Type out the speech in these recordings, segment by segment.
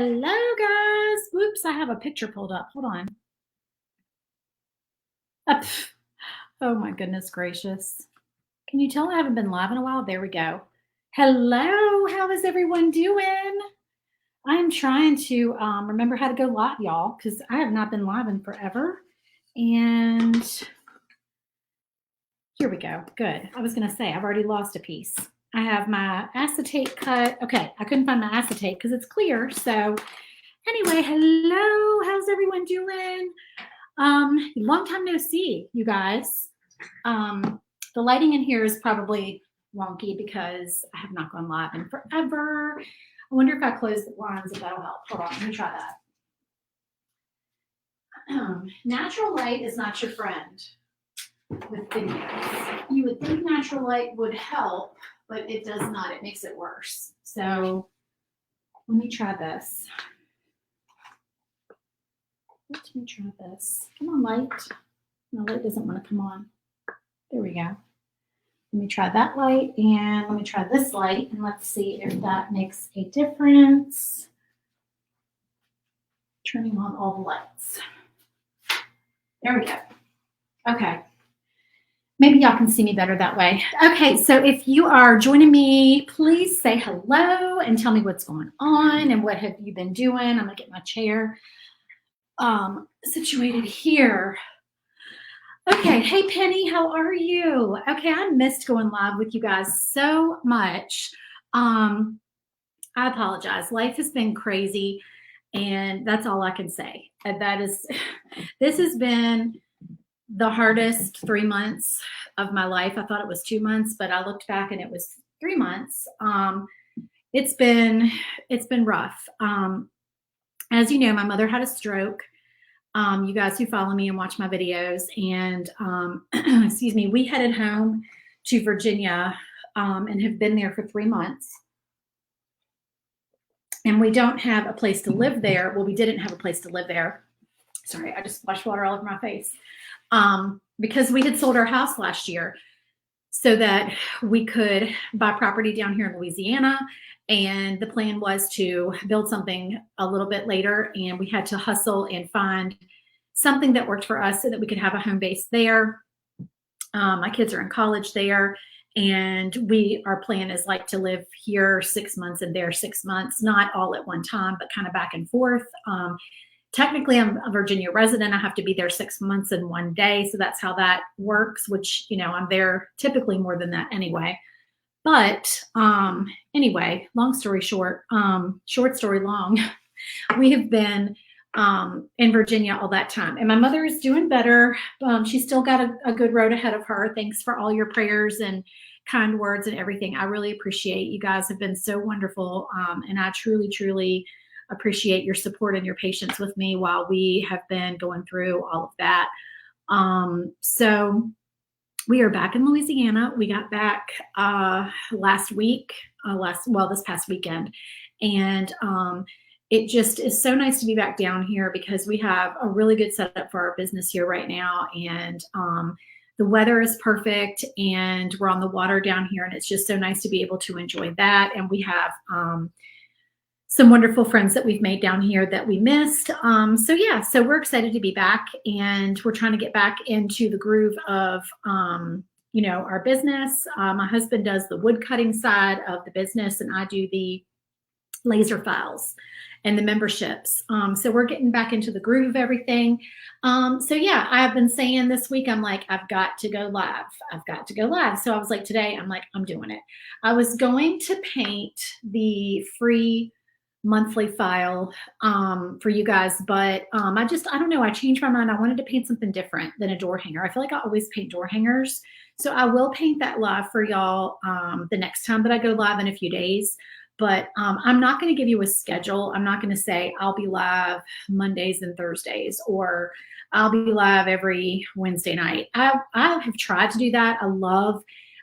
Hello, guys. Whoops, I have a picture pulled up. Hold on. Uh, pff. Oh, my goodness gracious. Can you tell I haven't been live in a while? There we go. Hello. How is everyone doing? I am trying to remember how to go live, y'all, because I have not been live in forever. And here we go. Good. I was going to say, I've already lost a piece. I have my acetate cut. Okay, I couldn't find my acetate because it's clear. So anyway, hello. How's everyone doing? Long time no see, you guys. The lighting in here is probably wonky because I have not gone live in forever. I wonder if I close the blinds, if that'll help. Hold on, let me try that. Natural light is not your friend with videos. You would think natural light would help, but it does not. It makes it worse. So let me try this. Let me try this. Come on, light. My light doesn't want to come on. There we go. Let me try that light, and let me try this light, and let's see if that makes a difference. Turning on all the lights. There we go. Okay. Maybe y'all can see me better that way. Okay, so if you are joining me, please say hello and tell me what's going on and what have you been doing. I'm gonna get my chair situated here. Okay, hey Penny, how are you? Okay, I missed going live with you guys so much. I apologize. Life has been crazy, and that's all I can say. This has been the hardest 3 months of my life. I thought it was 2 months, but I looked back and it was 3 months. It's been rough. As you know, my mother had a stroke. You guys who follow me and watch my videos, and excuse me, we headed home to Virginia and have been there for 3 months. And we don't have a place to live there. Well, we didn't have a place to live there. Sorry, I just splashed water all over my face. Because we had sold our house last year so that we could buy property down here in Louisiana. And the plan was to build something a little bit later, and we had to hustle and find something that worked for us so that we could have a home base there. My kids are in college there, and our plan is like to live here 6 months and there 6 months, not all at one time, but kind of back and forth. Technically, I'm a Virginia resident. I have to be there 6 months and 1 day. So that's how that works, which, I'm there typically more than that anyway. But anyway, long story short, short story long, we have been in Virginia all that time. And my mother is doing better. She's still got a good road ahead of her. Thanks for all your prayers and kind words and everything. I really appreciate you guys have been so wonderful. And I truly, truly appreciate your support and your patience with me while we have been going through all of that. So we are back in Louisiana. We got back last week, this past weekend. And it just is so nice to be back down here because we have a really good setup for our business here right now. And the weather is perfect, and we're on the water down here, and it's just so nice to be able to enjoy that. And we have some wonderful friends that we've made down here that we missed. So we're excited to be back, and we're trying to get back into the groove of, our business. My husband does the wood cutting side of the business, and I do the laser files and the memberships. So we're getting back into the groove of everything. I've been saying this week, I'm like, I've got to go live. I've got to go live. So I was like, today, I'm like, I'm doing it. I was going to paint the free monthly file for you guys, but I don't know, I changed my mind. I wanted to paint something different than a door hanger. I feel like I always paint door hangers, so I will paint that live for y'all the next time that I go live in a few days. But I'm not going to give you a schedule. I'm not going to say I'll be live Mondays and Thursdays, or I'll be live every Wednesday night. I have tried to do that. I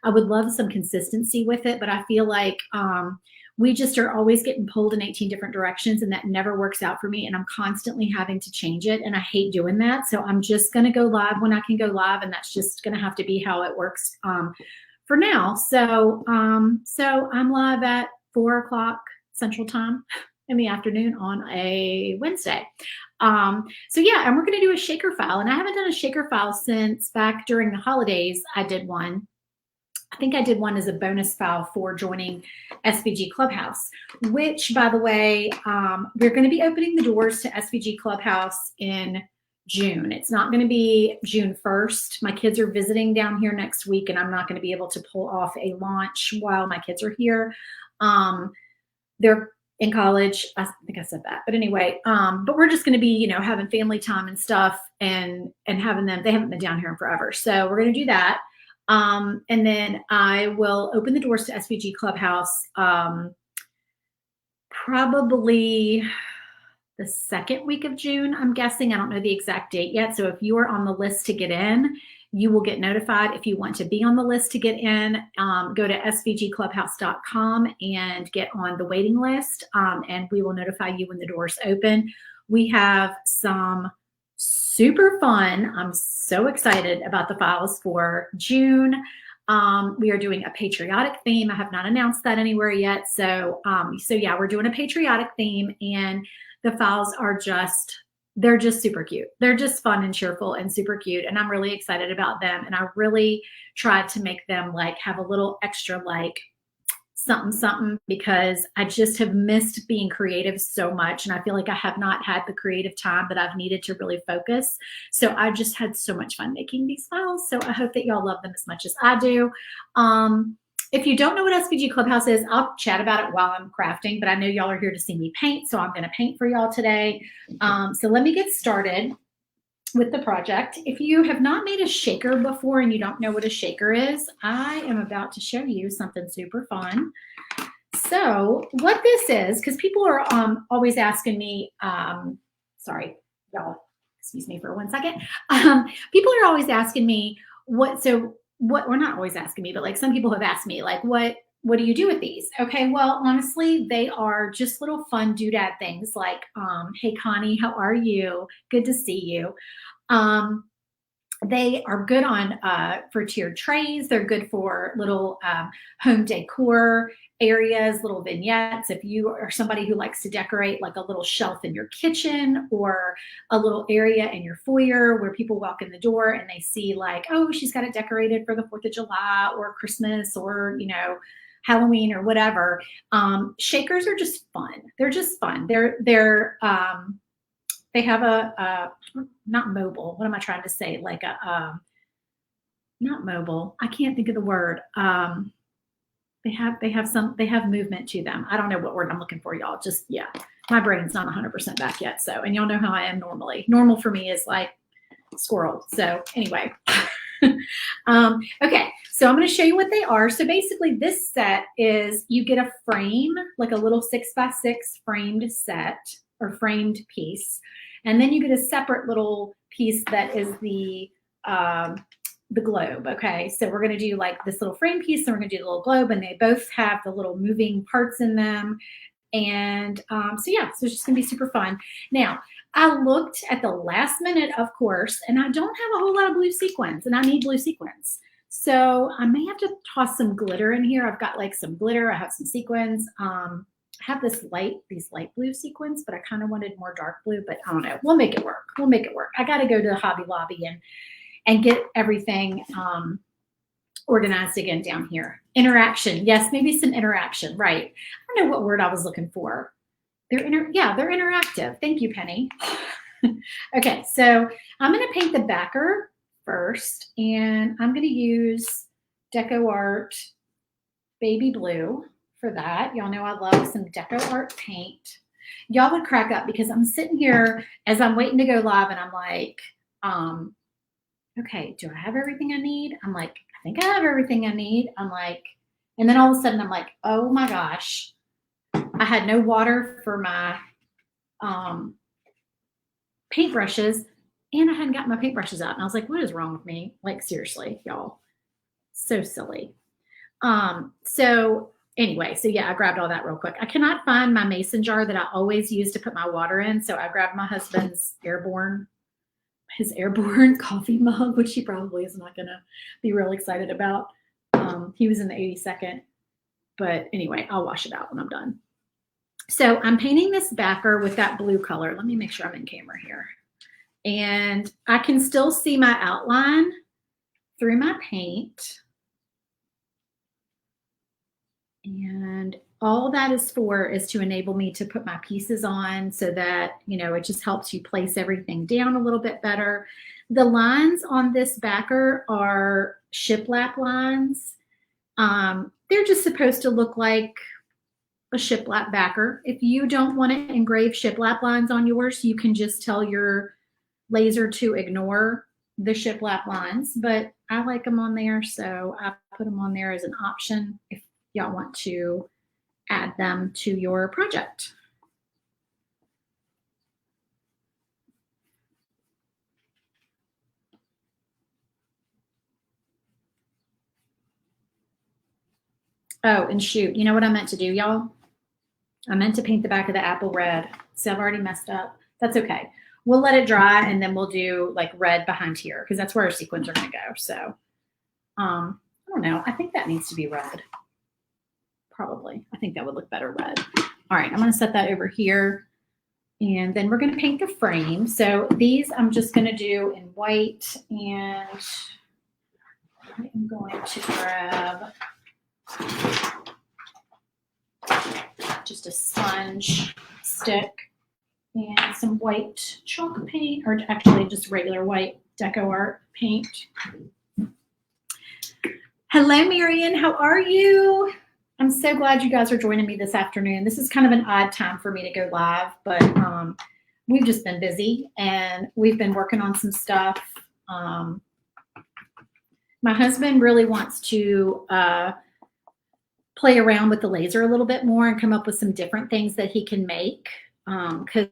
would love some consistency with it, but I feel like we just are always getting pulled in 18 different directions, and that never works out for me. And I'm constantly having to change it, and I hate doing that. So I'm just going to go live when I can go live, and that's just going to have to be how it works for now. So I'm live at 4 o'clock Central Time in the afternoon on a Wednesday. So yeah, and we're going to do a shaker file. And I haven't done a shaker file since back during the holidays. I did one. I think I did one as a bonus file for joining SVG Clubhouse, which, by the way, we're going to be opening the doors to SVG Clubhouse in June. It's not going to be June 1st. My kids are visiting down here next week, and I'm not going to be able to pull off a launch while my kids are here. They're in college. I think I said that, but anyway, but we're just going to be, you know, having family time and stuff, and having them. They haven't been down here in forever, so we're going to do that. And then I will open the doors to SVG Clubhouse probably the second week of June, I'm guessing. I don't know the exact date yet. So if you are on the list to get in, you will get notified. If you want to be on the list to get in, go to svgclubhouse.com and get on the waiting list, and we will notify you when the doors open. We have some super fun. I'm so excited about the files for June. We are doing a patriotic theme. I have not announced that anywhere yet. So yeah, we're doing a patriotic theme, and the files are they're just super cute. They're just fun and cheerful and super cute. And I'm really excited about them. And I really tried to make them like have a little extra like something, because I just have missed being creative so much. And I feel like I have not had the creative time that I've needed to really focus. So I just had so much fun making these files. So I hope that y'all love them as much as I do. If you don't know what SVG Clubhouse is, I'll chat about it while I'm crafting, but I know y'all are here to see me paint, so I'm going to paint for y'all today. So let me get started with the project. If you have not made a shaker before and you don't know what a shaker is, I am about to show you something super fun. So what this is, because people are always asking me, sorry, y'all, excuse me for 1 second. People are always asking me or not always asking me, but like some people have asked me, like, what do you do with these? Okay, well, honestly, they are just little fun doodad things like, hey, Connie, how are you? Good to see you. They are good on for tiered trays. They're good for little home decor areas, little vignettes. If you are somebody who likes to decorate like a little shelf in your kitchen or a little area in your foyer where people walk in the door and they see like, oh, she's got it decorated for the 4th of July or Christmas or, you know, Halloween or whatever. Shakers are just fun. They're just fun. They have a not mobile. What am I trying to say? Like not mobile. I can't think of the word. They have movement to them. I don't know what word I'm looking for, y'all. Just, yeah, my brain's not 100% back yet. So, and y'all know how I am normally. Normal for me is like squirrel. So anyway, okay. So I'm going to show you what they are. So basically this set is, you get a frame, like a little 6x6 framed set or framed piece. And then you get a separate little piece that is the globe. Okay, so we're going to do like this little frame piece, and we're going to do the little globe, and they both have the little moving parts in them. And so yeah, so it's just going to be super fun. Now, I looked at the last minute, of course, and I don't have a whole lot of blue sequins, and I need blue sequins. So I may have to toss some glitter in here. I've got like some glitter. I have some sequins. I have these light blue sequins, but I kind of wanted more dark blue, but I don't know. We'll make it work. We'll make it work. I got to go to Hobby Lobby and get everything organized again down here. Interaction. Yes, maybe some interaction. Right. I don't know what word I was looking for. They're interactive. Thank you, Penny. Okay, so I'm going to paint the backer first, and I'm going to use Deco Art Baby Blue for that. Y'all know I love some Deco Art paint. Y'all would crack up because I'm sitting here as I'm waiting to go live, and I'm like, okay, do I have everything I need? I'm like, I think I have everything I need. I'm like, and then all of a sudden I'm like, oh my gosh, I had no water for my paintbrushes, and I hadn't got my paintbrushes out. And I was like, what is wrong with me? Like, seriously, y'all, so silly. So anyway, so yeah, I grabbed all that real quick. I cannot find my mason jar that I always use to put my water in. So I grabbed my husband's airborne coffee mug, which he probably is not going to be real excited about. He was in the 82nd, but anyway, I'll wash it out when I'm done. So I'm painting this backer with that blue color. Let me make sure I'm in camera here. And I can still see my outline through my paint. And all that is for is to enable me to put my pieces on so that, you know, it just helps you place everything down a little bit better. The lines on this backer are shiplap lines. They're just supposed to look like a shiplap backer. If you don't want to engrave shiplap lines on yours, you can just tell your laser to ignore the shiplap lines, but I like them on there, so I put them on there as an option if y'all want to add them to your project. Oh, and shoot, you know what I meant to do, y'all? I meant to paint the back of the apple red. So I've already messed up. That's okay. We'll let it dry and then we'll do like red behind here because that's where our sequins are going to go. So I don't know. I think that needs to be red. Probably. I think that would look better red. All right, I'm going to set that over here. And then we're going to paint the frame. So these I'm just going to do in white. And I am going to grab just a sponge stick and some white chalk paint, or actually just regular white DecoArt paint. Hello, Marion. How are you? I'm so glad you guys are joining me this afternoon. This is kind of an odd time for me to go live, but we've just been busy and we've been working on some stuff. My husband really wants to play around with the laser a little bit more and come up with some different things that he can make. Because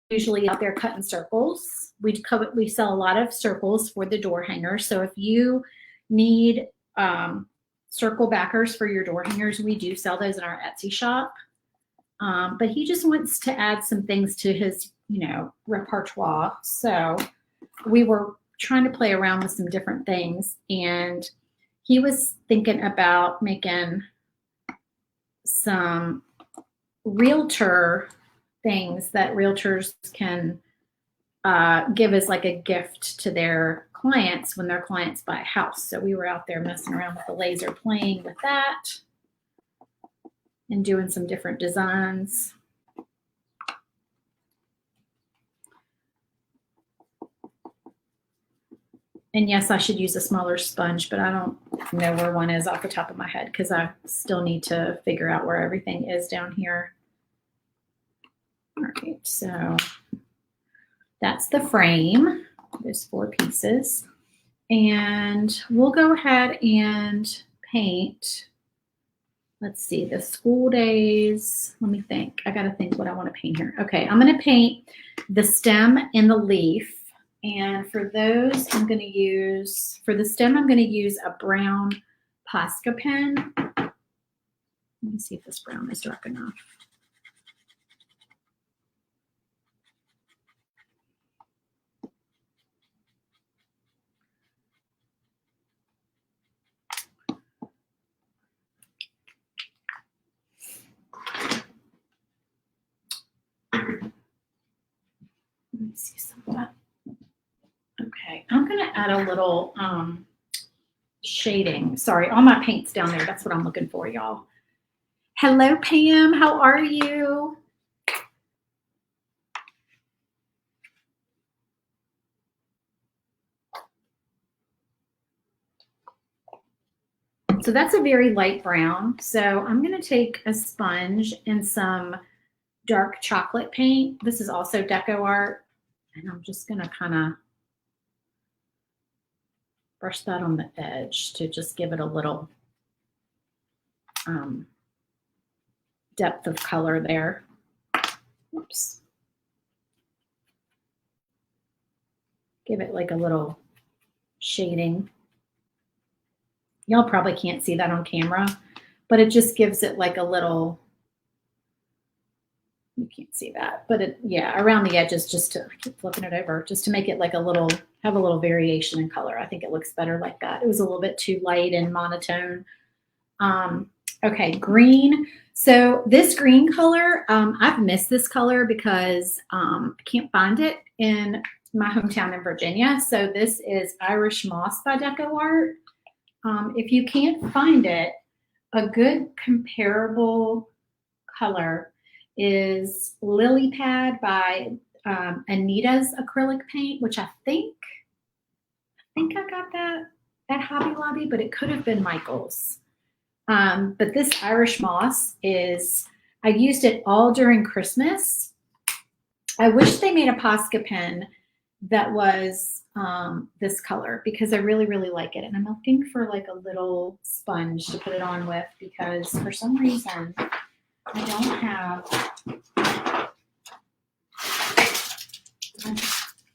usually out there cutting circles, we sell a lot of circles for the door hangers. So if you need circle backers for your door hangers, we do sell those in our Etsy shop. But he just wants to add some things to his, you know, repertoire. So we were trying to play around with some different things, and he was thinking about making some realtor things that realtors can give as like a gift to their clients when their clients buy a house. So we were out there messing around with the laser, playing with that and doing some different designs. And yes, I should use a smaller sponge, but I don't know where one is off the top of my head because I still need to figure out where everything is down here. All right, so that's the frame. There's 4 pieces. And we'll go ahead and paint, let's see, the school days. Let me think. I got to think what I want to paint here. Okay, I'm going to paint the stem and the leaf. And for those, I'm going to use, for the stem, I'm going to use a brown Posca pen. Let me see if this brown is dark enough. Let me see some of that. Okay, I'm going to add a little shading. Sorry, all my paint's down there. That's what I'm looking for, y'all. Hello, Pam. How are you? So that's a very light brown. So I'm going to take a sponge and some dark chocolate paint. This is also DecoArt. And I'm just going to kind of brush that on the edge to just give it a little depth of color there. Oops. Give it like a little shading. Y'all probably can't see that on camera, but it just gives it like a little, you can't see that, but it, yeah, around the edges, just to, I keep flipping it over, just to make it like a little, have a little variation in color. I think it looks better like that. It was a little bit too light and monotone. Okay, green. So this green color, I've missed this color because I can't find it in my hometown in Virginia. So this is Irish Moss by Deco Art. If you can't find it, a good comparable color is Lily Pad by Anita's acrylic paint, which I think I got that at Hobby Lobby, but it could have been Michael's. But this Irish Moss is, I used it all during Christmas. I wish they made a Posca pen that was this color because I really, really like it. And I'm looking for like a little sponge to put it on with because for some reason I don't have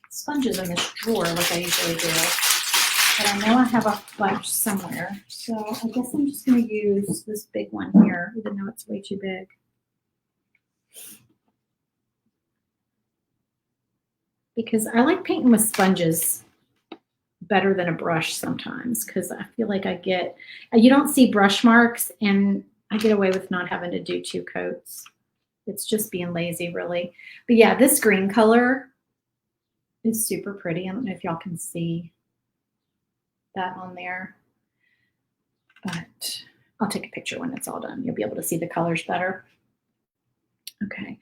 sponges in this drawer like I usually do. But I know I have a bunch somewhere. So I guess I'm just going to use this big one here, even though it's way too big. Because I like painting with sponges better than a brush sometimes because I feel like you don't see brush marks and I get away with not having to do 2 coats. It's just being lazy, really. But yeah, this green color is super pretty. I don't know if y'all can see that on there, but I'll take a picture when it's all done. You'll be able to see the colors better. Okay.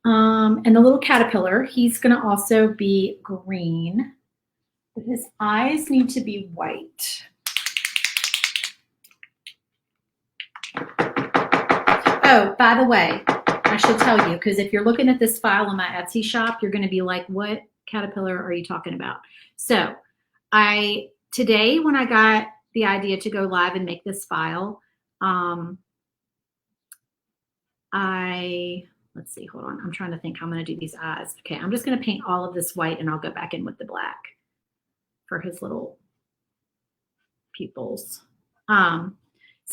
And the little caterpillar, he's going to also be green, but his eyes need to be white. Oh, by the way, I should tell you, because if you're looking at this file on my Etsy shop, you're going to be like, what caterpillar are you talking about? So today when I got the idea to go live and make this file, let's see, hold on. I'm trying to think how I'm going to do these eyes. Okay, I'm just going to paint all of this white and I'll go back in with the black for his little pupils. So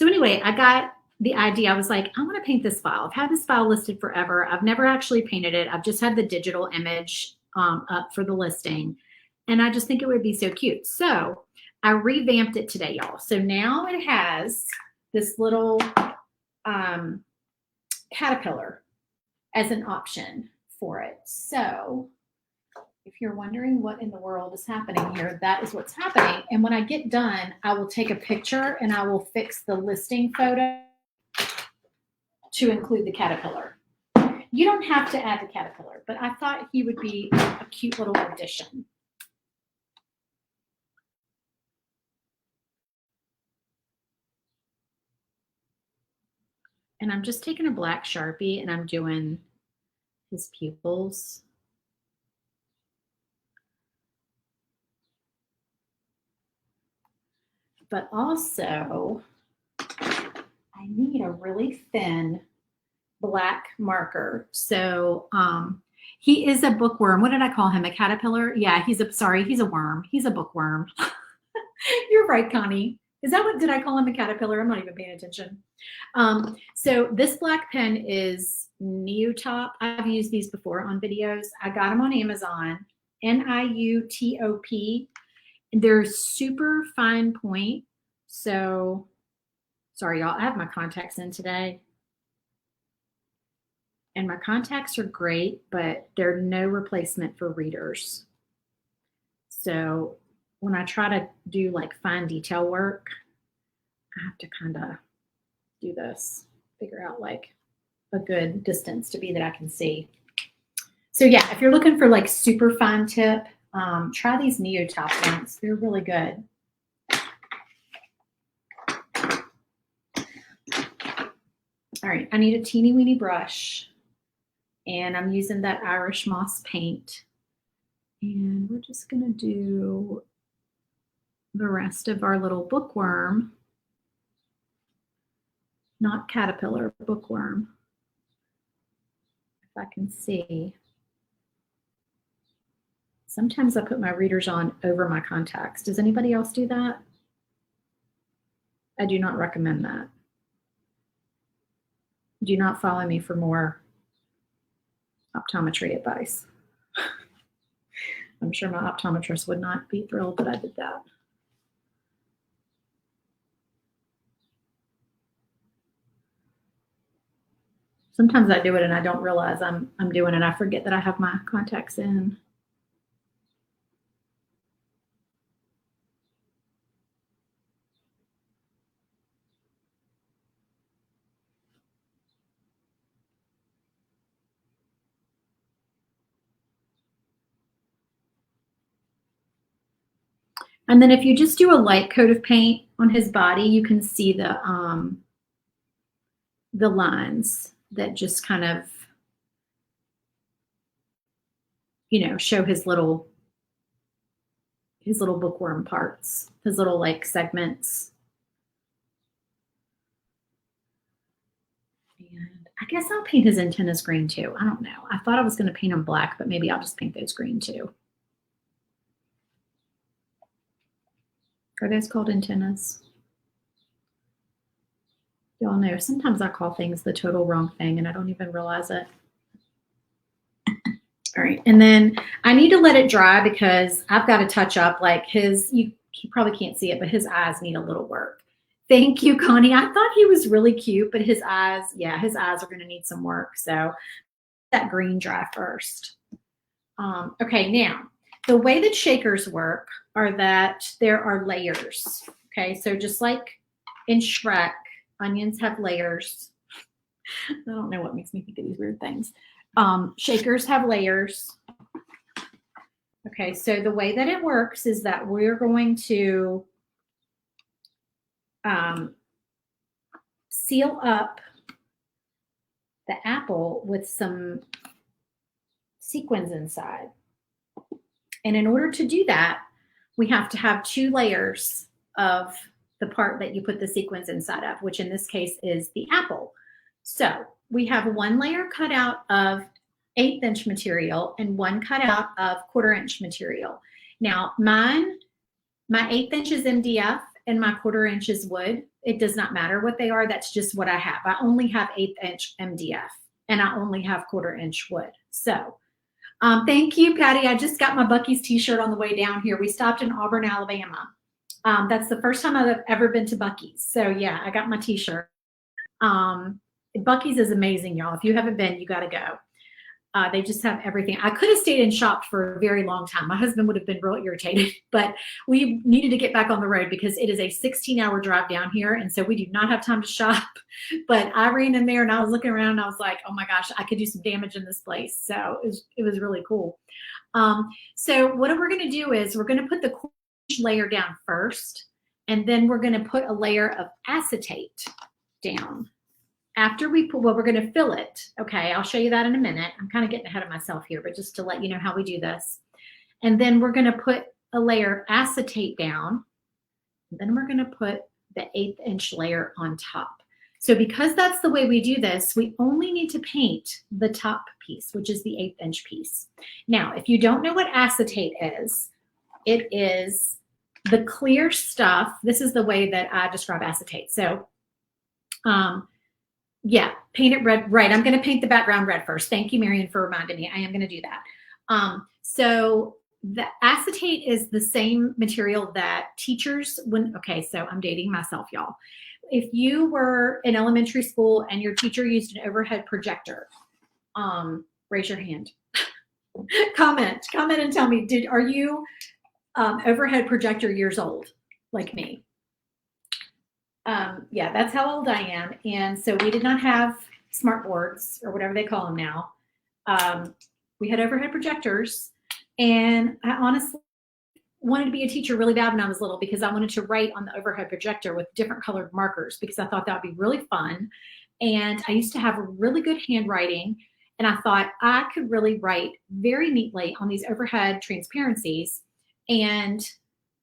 anyway, I got the idea. I was like, I want to paint this file. I've had this file listed forever. I've never actually painted it. I've just had the digital image up for the listing. And I just think it would be so cute. So I revamped it today, y'all. So now it has this little caterpillar as an option for it. So if you're wondering what in the world is happening here, that is what's happening. And when I get done, I will take a picture and I will fix the listing photo to include the caterpillar. You don't have to add the caterpillar, but I thought he would be a cute little addition. And I'm just taking a black Sharpie and I'm doing his pupils. But also, I need a really thin black marker. So he is a bookworm. What did I call him? A caterpillar? Yeah, he's a worm. He's a bookworm. You're right, Connie. Is that what, did I call him a caterpillar? I'm not even paying attention. So this black pen is Niutop. I've used these before on videos. I got them on Amazon, Niutop. They're super fine point. So sorry, y'all, I have my contacts in today. And my contacts are great, but they're no replacement for readers. So when I try to do like fine detail work, I have to kind of do this, figure out like a good distance to be that I can see. So yeah, if you're looking for like super fine tip, try these Niutop ones. They're really good. All right, I need a teeny weeny brush and I'm using that Irish Moss paint. And we're just gonna do the rest of our little bookworm, not caterpillar, bookworm. If I can see. Sometimes I put my readers on over my contacts. Does anybody else do that? I do not recommend that. Do not follow me for more optometry advice. I'm sure my optometrist would not be thrilled that I did that. Sometimes I do it and I don't realize I'm doing it. I forget that I have my contacts in. And then if you just do a light coat of paint on his body, you can see the lines that just kind of, you know, show his little bookworm parts, his little like segments. And I guess I'll paint his antennas green too. I don't know. I thought I was going to paint them black, but maybe I'll just paint those green too. Are those called antennas? Y'all know, sometimes I call things the total wrong thing and I don't even realize it. All right, and then I need to let it dry because I've got to touch up like his, you probably can't see it, but his eyes need a little work. Thank you, Connie. I thought he was really cute, but his eyes, yeah, his eyes are going to need some work. So that green dry first. Okay, now the way that shakers work are that there are layers. Okay, so just like in Shrek, onions have layers. I don't know what makes me think of these weird things. Shakers have layers. Okay, so the way that it works is that we're going to seal up the apple with some sequins inside. And in order to do that, we have to have 2 layers of the part that you put the sequins inside of, which in this case is the apple. So we have 1 layer cut out of 1/8 inch material and 1 cut out of 1/4 inch material. Now my 1/8 inch is MDF and my 1/4 inch is wood. It does not matter what they are. That's just what I have. I only have 1/8 inch MDF and I only have 1/4 inch wood. So thank you, Patty. I just got my Buc-ee's t-shirt on the way down here. We stopped in Auburn, Alabama. That's the first time I've ever been to Buc-ee's. So yeah, I got my t-shirt. Buc-ee's is amazing, y'all. If you haven't been, you got to go. They just have everything. I could have stayed and shopped for a very long time. My husband would have been real irritated, but we needed to get back on the road because it is a 16-hour drive down here. And so we do not have time to shop. But I ran in there and I was looking around and I was like, oh my gosh, I could do some damage in this place. So it was really cool. So what we're going to do is we're going to put the layer down first, and then we're going to put a layer of acetate down. After we put, well, we're going to fill it. Okay, I'll show you that in a minute. I'm kind of getting ahead of myself here, but just to let you know how we do this. And then we're going to put a layer of acetate down. And then we're going to put the 1/8 inch layer on top. So because that's the way we do this, we only need to paint the top piece, which is the 1/8 inch piece. Now, if you don't know what acetate is, it is the clear stuff. This is the way that I describe acetate. So, yeah, paint it red. Right. I'm going to paint the background red first. Thank you, Marion, for reminding me. I am going to do that. So the acetate is the same material that teachers, okay, so I'm dating myself, y'all. If you were in elementary school and your teacher used an overhead projector, raise your hand. Comment and tell me, are you overhead projector years old like me? Yeah, that's how old I am. And so we did not have smart boards or whatever they call them now. We had overhead projectors, and I honestly wanted to be a teacher really bad when I was little because I wanted to write on the overhead projector with different colored markers because I thought that would be really fun. And I used to have really good handwriting, and I thought I could really write very neatly on these overhead transparencies. And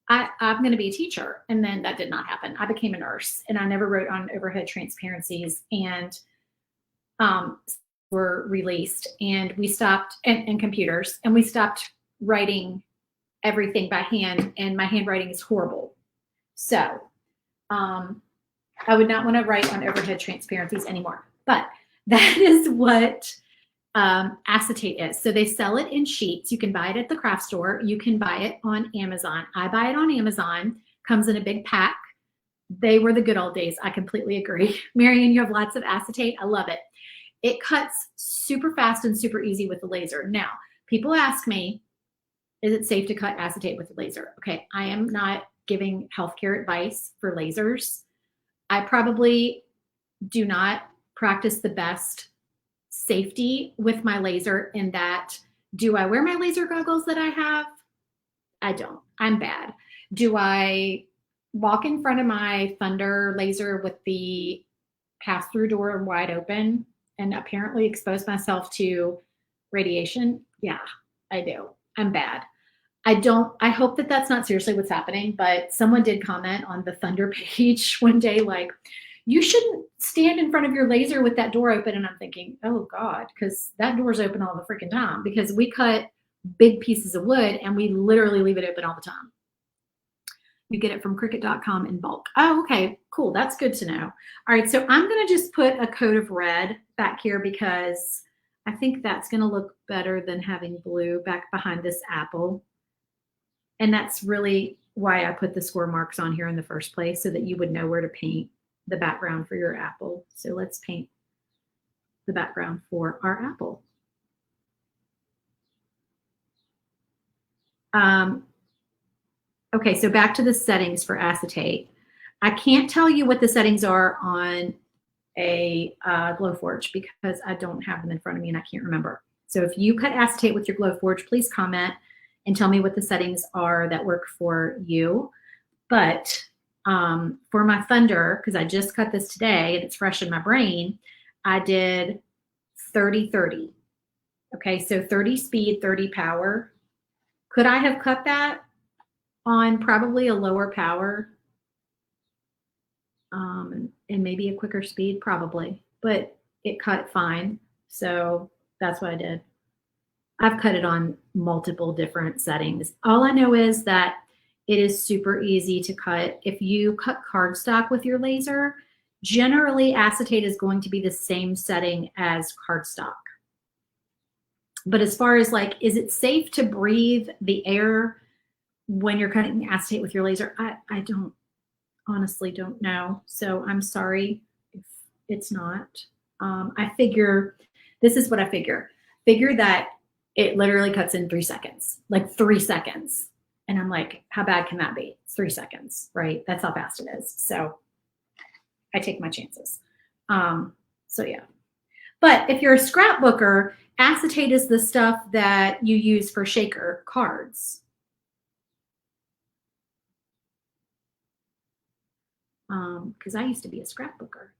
I'm going to be a teacher. And then that did not happen. I became a nurse and I never wrote on overhead transparencies, and were released, and we stopped, and computers, and we stopped writing everything by hand, and my handwriting is horrible. So I would not want to write on overhead transparencies anymore. But that is what acetate is. So they sell it in sheets. You can buy it at the craft store. You can buy it on Amazon. I buy it on Amazon. Comes in a big pack. They were the good old days. I completely agree. Marion, you have lots of acetate. I love it. It cuts super fast and super easy with the laser. Now, people ask me, is it safe to cut acetate with a laser? Okay, I am not giving healthcare advice for lasers. I probably do not practice the best safety with my laser in that, do I wear my laser goggles that I have? I don't. I'm bad. Do I walk in front of my Thunder laser with the pass-through door wide open and apparently expose myself to radiation? Yeah, I do. I'm bad. I hope that that's not seriously what's happening, but someone did comment on the Thunder page one day, like, you shouldn't stand in front of your laser with that door open. And I'm thinking, oh God, because that door's open all the freaking time because we cut big pieces of wood and we literally leave it open all the time. You get it from Cricut.com in bulk. Oh, okay, cool. That's good to know. All right, so I'm going to just put a coat of red back here because I think that's going to look better than having blue back behind this apple. And that's really why I put the score marks on here in the first place, so that you would know where to paint the background for your apple. So let's paint the background for our apple. Okay, so back to the settings for acetate. I can't tell you what the settings are on a Glowforge because I don't have them in front of me and I can't remember. So if you cut acetate with your Glowforge, please comment and tell me what the settings are that work for you. But for my Thunder, because I just cut this today and it's fresh in my brain, I did 30-30. Okay, so 30 speed, 30 power. Could I have cut that on probably a lower power and maybe a quicker speed? Probably, but it cut fine. So that's what I did. I've cut it on multiple different settings. All I know is that it is super easy to cut. If you cut cardstock with your laser, generally acetate is going to be the same setting as cardstock. But as far as like, is it safe to breathe the air when you're cutting acetate with your laser? I don't, honestly don't know. So I'm sorry if it's not. I figure, this is what I figure. Figure that it literally cuts in 3 seconds, like 3 seconds. And I'm like, how bad can that be? It's 3 seconds, right? That's how fast it is. So I take my chances. So yeah. But if you're a scrapbooker, acetate is the stuff that you use for shaker cards. Because I used to be a scrapbooker.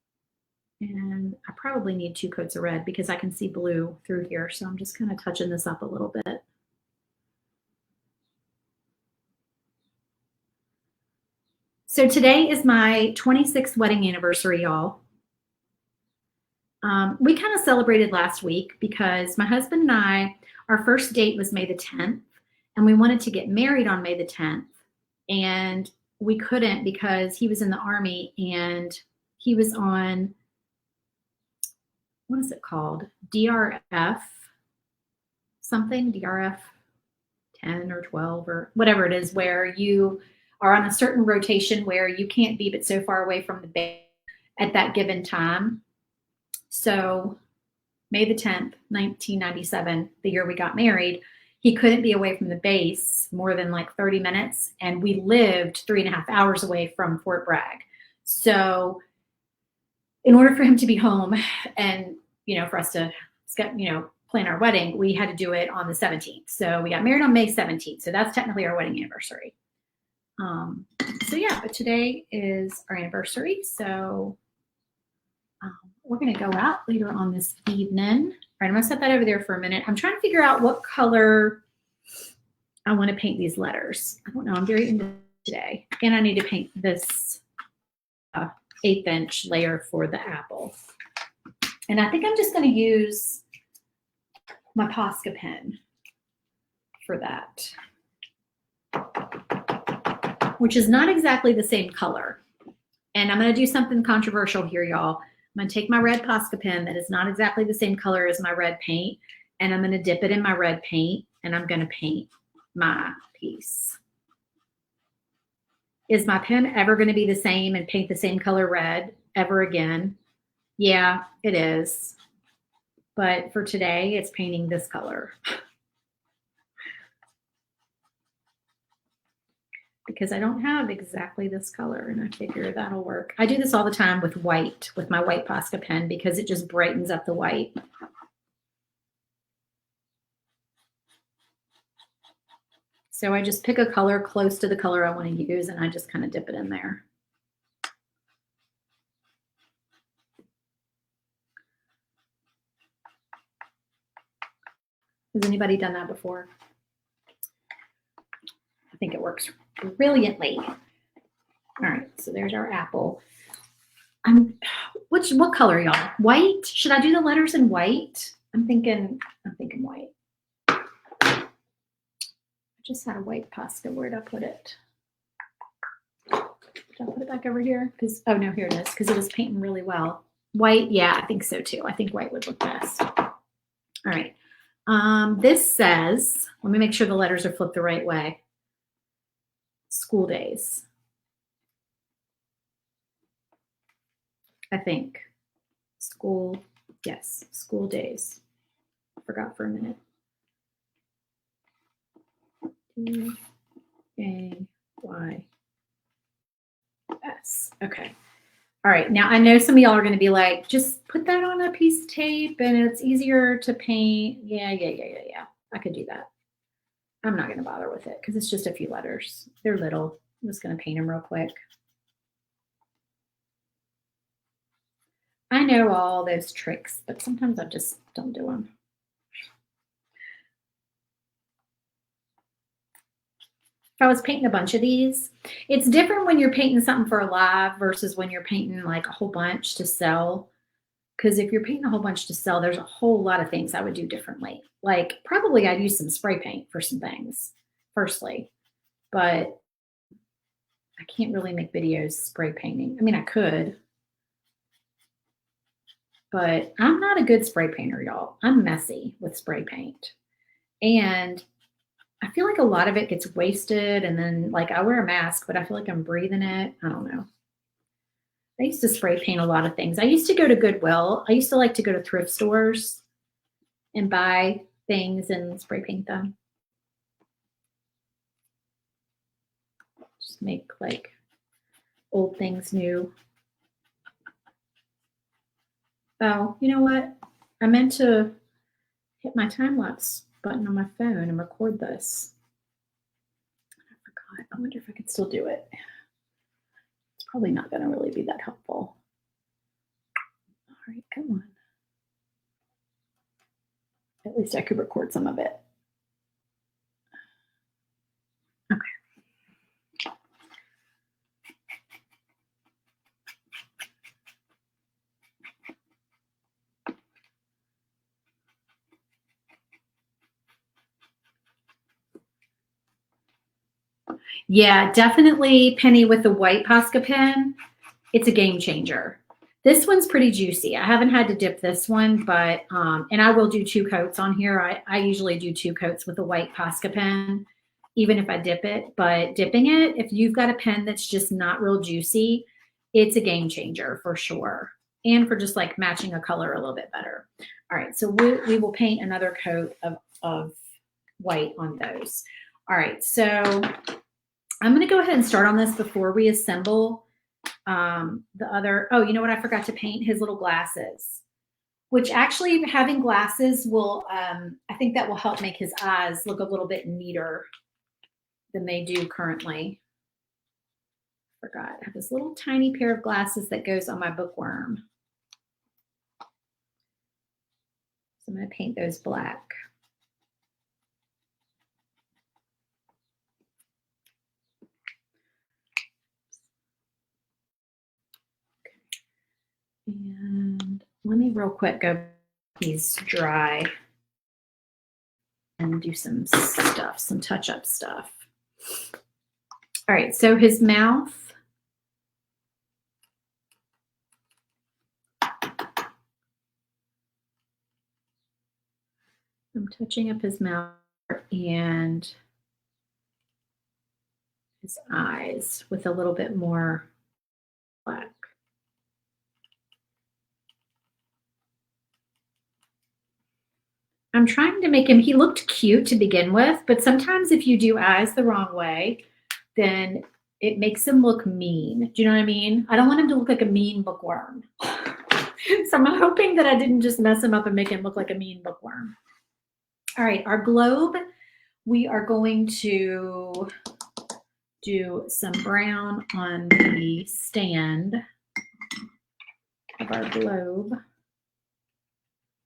And I probably need 2 coats of red because I can see blue through here. So I'm just kind of touching this up a little bit. So today is my 26th wedding anniversary, y'all. We kind of celebrated last week because my husband and I, our first date was May the 10th, and we wanted to get married on May the 10th. And we couldn't because he was in the Army and he was on, what is it called? DRF something, DRF 10 or 12 or whatever it is, where you are on a certain rotation where you can't be but so far away from the base at that given time. So May the 10th, 1997, the year we got married, he couldn't be away from the base more than like 30 minutes. And we lived 3.5 hours away from Fort Bragg. So in order for him to be home and, you know, for us to, you know, plan our wedding, we had to do it on the 17th. So we got married on May 17th. So that's technically our wedding anniversary. So yeah, but today is our anniversary. So we're going to go out later on this evening. All right, I'm going to set that over there for a minute. I'm trying to figure out what color I want to paint these letters. I don't know. I'm very into today. And I need to paint this 1/8 inch layer for the apple. And I think I'm just going to use my Posca pen for that, which is not exactly the same color. And I'm going to do something controversial here, y'all. I'm going to take my red Posca pen that is not exactly the same color as my red paint, and I'm going to dip it in my red paint, and I'm going to paint my piece. Is my pen ever going to be the same and paint the same color red ever again? Yeah, it is. But for today, it's painting this color. Because I don't have exactly this color, and I figure that'll work. I do this all the time with white, with my white Posca pen, because it just brightens up the white. So I just pick a color close to the color I want to use, and I just kind of dip it in there. Has anybody done that before? I think it works brilliantly. All right, so there's our apple. What color, y'all? White? Should I do the letters in white? I'm thinking white. I just had a white Posca. Where'd I put it? Did I put it back over here? Because oh no, here it is. Because it was painting really well. White, yeah, I think so too. I think white would look best. All right. This says, let me make sure the letters are flipped the right way. School days. I think. School, yes, school days. I forgot for a minute. D-A-Y-S. Okay. All right. Now, I know some of y'all are going to be like, just put that on a piece of tape and it's easier to paint. Yeah. I could do that. I'm not going to bother with it because it's just a few letters. They're little. I'm just going to paint them real quick. I know all those tricks, but sometimes I just don't do them. If I was painting a bunch of these, it's different when you're painting something for a live versus when you're painting like a whole bunch to sell. Because if you're painting a whole bunch to sell, there's a whole lot of things I would do differently. Like probably I'd use some spray paint for some things, firstly. But I can't really make videos spray painting. I mean, I could. But I'm not a good spray painter, y'all. I'm messy with spray paint. And I feel like a lot of it gets wasted. And then, like, I wear a mask, but I feel like I'm breathing it. I don't know. I used to spray paint a lot of things. I used to go to Goodwill. I used to like to go to thrift stores and buy things and spray paint them. Just make like old things new. Oh, you know what? I meant to hit my time lapse button on my phone and record this. I forgot. I wonder if I could still do it. It's probably not going to really be that helpful. All right, come on. At least I could record some of it. Okay. Yeah, definitely Penny with the white Posca pen. It's a game changer. This one's pretty juicy. I haven't had to dip this one, but, and I will do 2 coats on here. I usually do 2 coats with a white Posca pen, even if I dip it. But dipping it, if you've got a pen that's just not real juicy, it's a game changer for sure. And for just like matching a color a little bit better. All right, so we will paint another coat of white on those. All right, so I'm going to go ahead and start on this before we assemble the other. Oh, you know what? I forgot to paint his little glasses, which actually having glasses will, I think that will help make his eyes look a little bit neater than they do currently. Forgot. I have this little tiny pair of glasses that goes on my bookworm. So I'm going to paint those black. And let me real quick go, he's dry, and do some stuff, some touch-up stuff. All right, so his mouth. I'm touching up his mouth and his eyes with a little bit more black. I'm trying to make him, he looked cute to begin with, but sometimes if you do eyes the wrong way, then it makes him look mean. Do you know what I mean? I don't want him to look like a mean bookworm. So I'm hoping that I didn't just mess him up and make him look like a mean bookworm. All right, our globe, we are going to do some brown on the stand of our globe.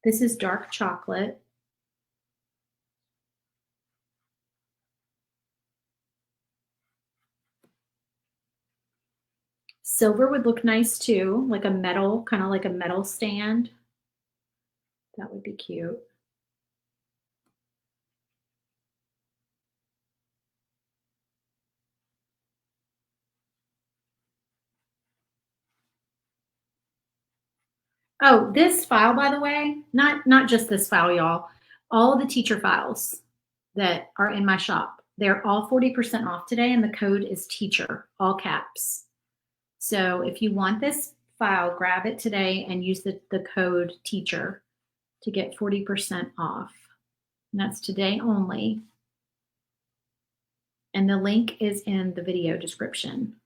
This is dark chocolate. Silver would look nice too, like a metal, kind of like a metal stand. That would be cute. Oh, this file, by the way, not just this file, y'all. All of the teacher files that are in my shop, they're all 40% off today, and the code is teacher, all caps. So if you want this file, grab it today and use the code teacher to get 40% off. And that's today only. And the link is in the video description.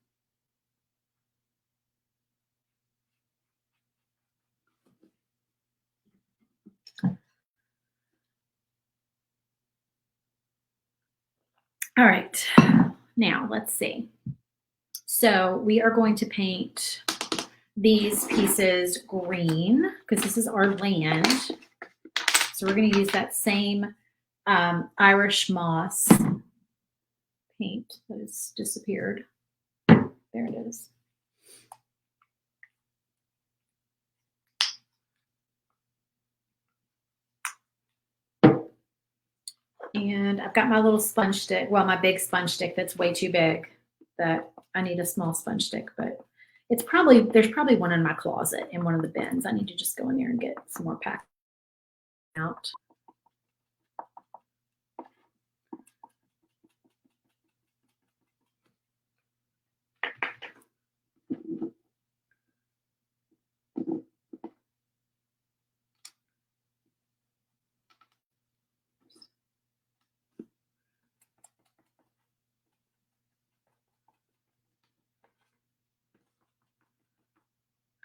All right, now let's see. So we are going to paint these pieces green because this is our land. So we're going to use that same Irish moss paint that has disappeared. There it is. And I've got my little sponge stick, well, my big sponge stick that's way too big, that I need a small sponge stick, but it's probably, there's probably one in my closet in one of the bins. I need to just go in there and get some more packed out.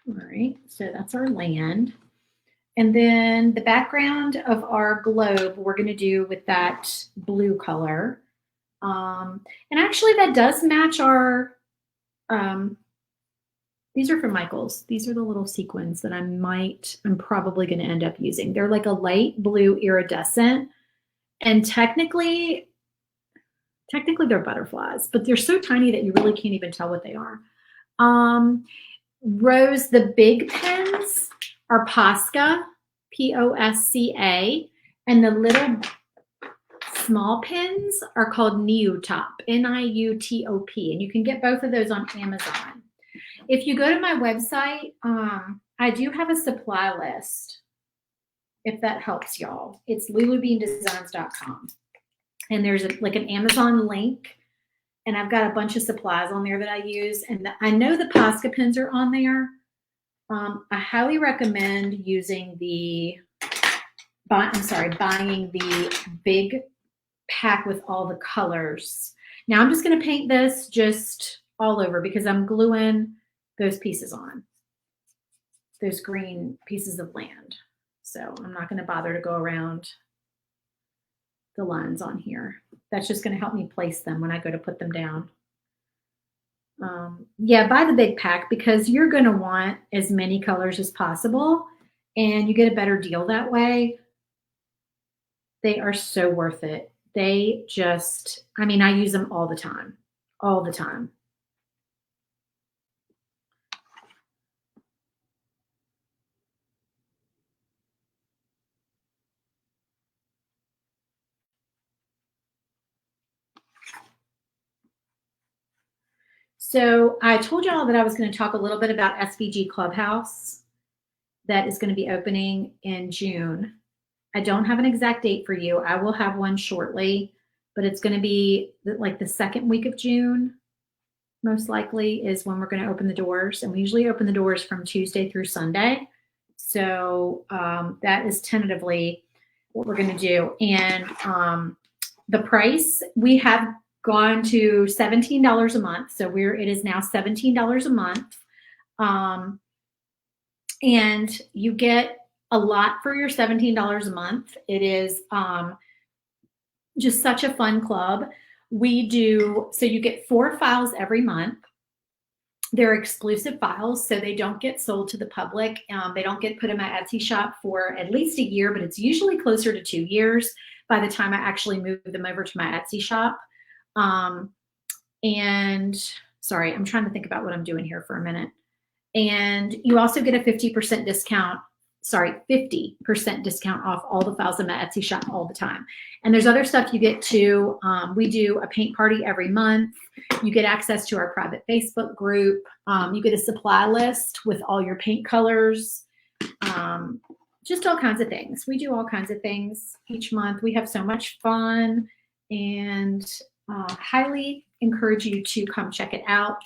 All right, so that's our land. And then the background of our globe, we're going to do with that blue color. And actually that does match our, these are from Michaels. These are the little sequins that I'm probably going to end up using. They're like a light blue iridescent. And technically they're butterflies, but they're so tiny that you really can't even tell what they are. Rose, the big pins are Posca, Posca, and the little small pins are called Niutop, Niutop, and you can get both of those on Amazon. If you go to my website, I do have a supply list, if that helps y'all. It's lulubeandesigns.com. And there's like an Amazon link, and I've got a bunch of supplies on there that I use. And I know the Posca pins are on there. I highly recommend using buying the big pack with all the colors. Now I'm just going to paint this just all over because I'm gluing those pieces on, those green pieces of land. So I'm not going to bother to go around the lines on here. That's just going to help me place them when I go to put them down. Yeah, buy the big pack because you're going to want as many colors as possible, and you get a better deal that way. They are so worth it. They just, I mean, I use them all the time, all the time. So I told y'all that I was going to talk a little bit about SVG Clubhouse that is going to be opening in June. I don't have an exact date for you. I will have one shortly, but it's going to be like the second week of June, most likely, is when we're going to open the doors. And we usually open the doors from Tuesday through Sunday. So that is tentatively. what we're going to do. And the price, we have gone to $17 a month. So it is now $17 a month. And you get a lot for your $17 a month. It is just such a fun club. So you get 4 files every month. They're exclusive files, so they don't get sold to the public. They don't get put in my Etsy shop for at least a year, but it's usually closer to 2 years by the time I actually move them over to my Etsy shop. And sorry, I'm trying to think about what I'm doing here for a minute. And you also get a 50% discount. 50% discount off all the files in my Etsy shop all the time. And there's other stuff you get too. We do a paint party every month. You get access to our private Facebook group. You get a supply list with all your paint colors. Just all kinds of things. We do all kinds of things each month. We have so much fun, and highly encourage you to come check it out.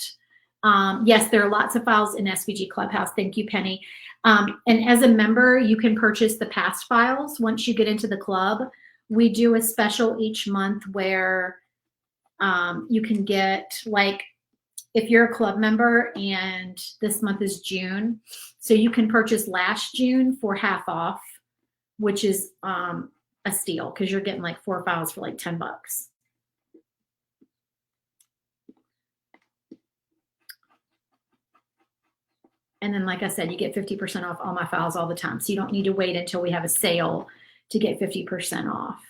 Yes, there are lots of files in SVG Clubhouse. Thank you, Penny. And as a member, you can purchase the past files once you get into the club. We do a special each month where you can get, like, if you're a club member and this month is June, so you can purchase last June for half off, which is a steal because you're getting like 4 files for like $10. And then, like I said, you get 50% off all my files all the time. So you don't need to wait until we have a sale to get 50% off.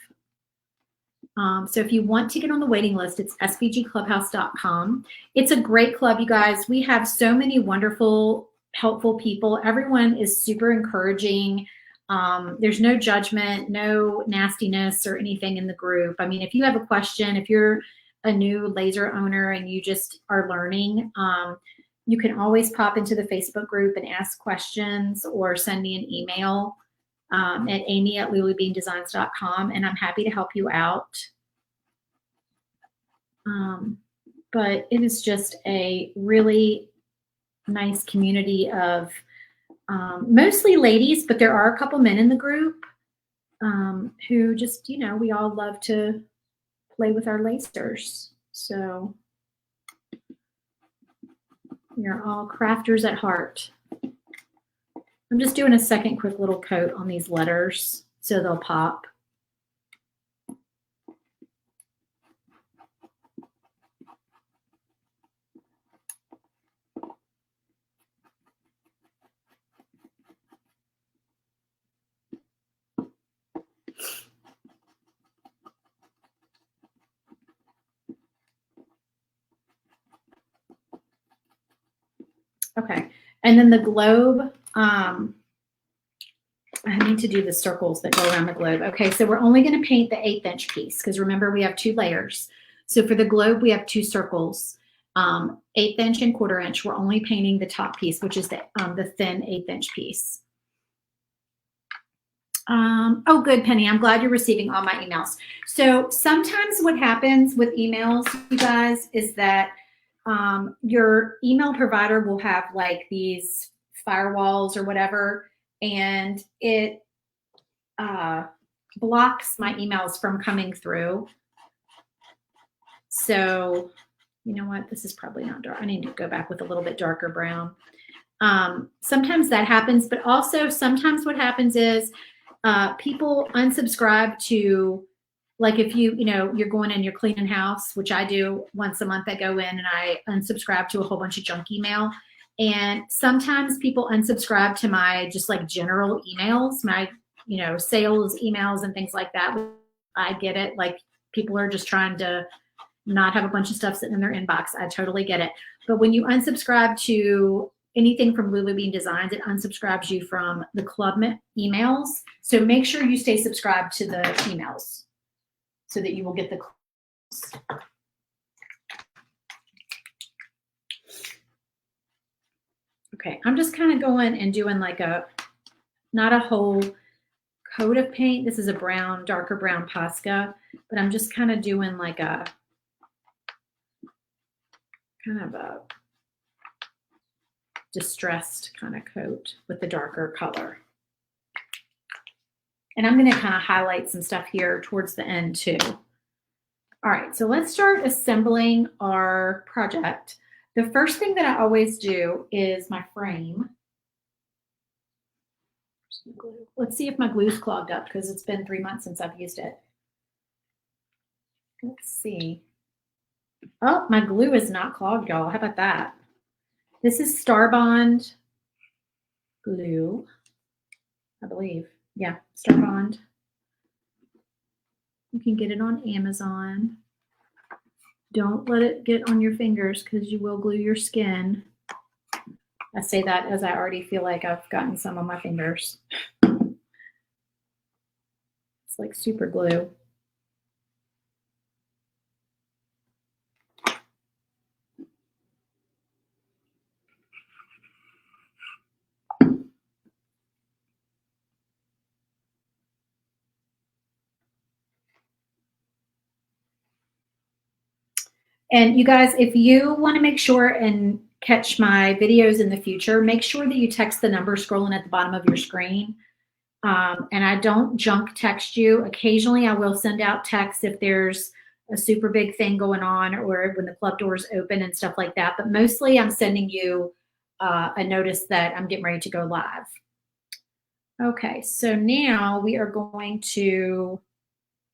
So if you want to get on the waiting list, it's svgclubhouse.com. It's a great club, you guys. We have so many wonderful, helpful people. Everyone is super encouraging. There's no judgment, no nastiness or anything in the group. I mean, if you have a question, if you're a new laser owner and you just are learning, you can always pop into the Facebook group and ask questions or send me an email at amy@lulubeandesigns.com, and I'm happy to help you out. But it is just a really nice community of mostly ladies, but there are a couple men in the group who just, we all love to play with our lasers. So we are all crafters at heart. I'm just doing a second quick little coat on these letters so they'll pop. Okay, and then the globe, I need to do the circles that go around the globe. Okay, so we're only going to paint the 1/8 inch piece because remember we have 2 layers. So for the globe, we have 2 circles, 1/8 inch and 1/4 inch. We're only painting the top piece, which is the thin 1/8 inch piece. Oh, good, Penny. I'm glad you're receiving all my emails. So sometimes what happens with emails, you guys, is that your email provider will have like these firewalls or whatever, and it blocks my emails from coming through. So you know what? This is probably not dark. I need to go back with a little bit darker brown. Sometimes that happens, but also sometimes what happens is people unsubscribe to, like if you're going in, you're cleaning house, which I do once a month. I go in and I unsubscribe to a whole bunch of junk email. And sometimes people unsubscribe to my just like general emails, my, sales emails and things like that. I get it. Like people are just trying to not have a bunch of stuff sitting in their inbox. I totally get it. But when you unsubscribe to anything from Lulu Bean Designs, it unsubscribes you from the club emails. So make sure you stay subscribed to the emails so that you will get the clubs. Okay, I'm just kind of going and doing like not a whole coat of paint. This is a brown, darker brown Posca, but I'm just kind of doing like a kind of a distressed kind of coat with the darker color. And I'm going to kind of highlight some stuff here towards the end too. All right, so let's start assembling our project. The first thing that I always do is my frame. Let's see if my glue's clogged up because it's been 3 months since I've used it. Let's see. Oh, my glue is not clogged, y'all. How about that? This is Starbond glue, I believe. Yeah, Starbond. You can get it on Amazon. Don't let it get on your fingers because you will glue your skin. I say that as I already feel like I've gotten some on my fingers. It's like super glue. And you guys, if you want to make sure and catch my videos in the future, make sure that you text the number scrolling at the bottom of your screen. And I don't junk text you. Occasionally I will send out texts if there's a super big thing going on or when the club doors open and stuff like that. But mostly I'm sending you a notice that I'm getting ready to go live. Okay, so now we are going to,